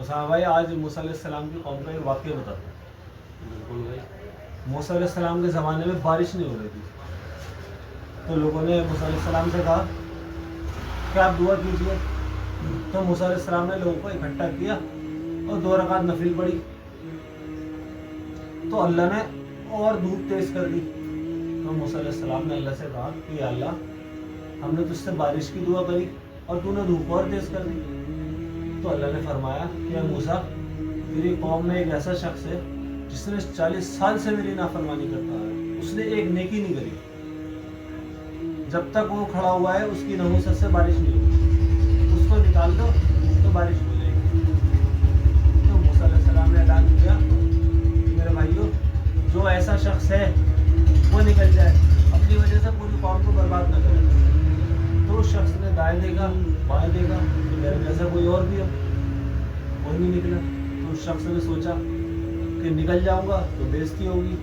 تو صاحب بھائی آج موسیٰ علیہ السلام کی قوم کا ایک واقعہ بتاتا ہوں. بالکل بھائی. موسیٰ علیہ السلام کے زمانے میں بارش نہیں ہو رہی تھی. تو لوگوں نے موسیٰ علیہ السلام سے کہا کہ آپ دعا کیجیے. تو موسیٰ علیہ السلام نے لوگوں کو اکٹھا کیا اور 2 رکعت نفل پڑھی. تو اللہ نے اور دھوپ تیز کر دی. تو موسیٰ علیہ السلام نے اللہ سے کہا کہ یا اللہ ہم نے تجھ سے بارش کی دعا کری اور تو نے دھوپ اور تیز کر دی. تو اللہ نے فرمایا کہ اے موسیٰ میری قوم میں ایک ایسا شخص ہے جس نے 40 سال سے میری نافرمانی کرتا ہے. اس نے ایک نیکی نہیں کری. جب تک وہ کھڑا ہوا ہے اس کی نحوست سے بارش نہیں ہوگی. اس کو نکال دو تو بارش ہو جائے گی. تو موسیٰ علیہ السلام نے اعلان کیا کہ میرے بھائیو جو ایسا شخص ہے وہ نکل جائے, اپنی وجہ سے پوری قوم کو برباد نہ کرے. تو اس شخص نے دائیں دیکھا بائیں دیکھا کہ میرے جیسا کوئی اور بھی ہو, کوئی نہیں نکلا. تو اس شخص نے سوچا کہ نکل جاؤں گا تو بےزتی ہوگی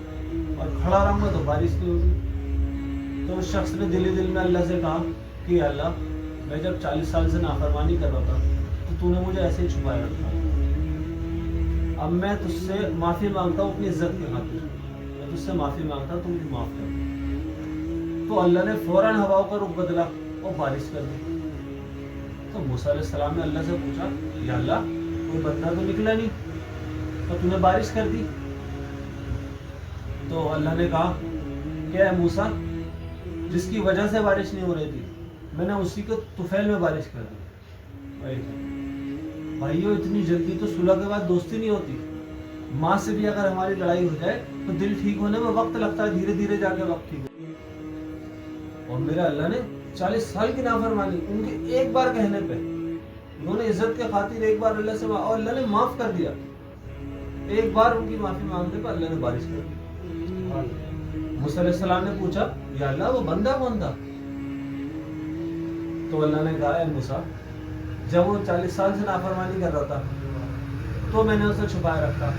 اور کھڑا رہوں گا تو بارش نہیں ہوگی. تو اس شخص نے دل ہی دل میں اللہ سے کہا کہ اللہ میں جب 40 سال سے نافرمانی کر رہا تھا تو نے مجھے ایسے ہی چھپائے رکھا. اب میں تجھ سے معافی مانگتا ہوں اپنی عزت کے خاطر. میں تجھ سے معافی مانگتا ہوں تو مجھے معاف کر. تو اللہ نے فوراً ہواؤں کا رخ بدلا اور بارش کر دی. تو موسیٰ علیہ السلام نے اللہ سے پوچھا یا اللہ کوئی بندہ تو نکلا نہیں اور تو نے بارش کر دی. تو اللہ نے کہا کہ اے موسیٰ جس کی وجہ سے بارش نہیں ہو رہی تھی میں نے اسی کو طفیل میں بارش کر دی. بھائیو اتنی جلدی تو صلح کے بعد دوستی نہیں ہوتی. ماں سے بھی اگر ہماری لڑائی ہو جائے تو دل ٹھیک ہونے میں وقت لگتا ہے, دھیرے دھیرے جا کے وقت ٹھیک ہوتا ہے. اور میرا اللہ نے 40 سال کی نافرمانی ان کے ایک بار کہنے پہ, انہوں نے عزت کے خاطر ایک بار اللہ سے اور اللہ نے معاف کر دیا. ایک بار ان کی معافی مانگنے پہ اللہ نے بارش کر دی. موسیٰ علیہ السلام نے پوچھا یا اللہ وہ بندہ کون تھا؟ تو اللہ نے کہا اے موسیٰ جب وہ 40 سال سے نافرمانی کر رہا تھا تو میں نے اسے چھپائے رکھا.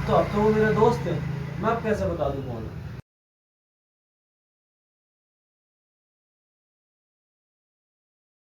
تو اب تو وہ میرے دوست ہیں, میں اب کیسے بتا دوں کون ہے.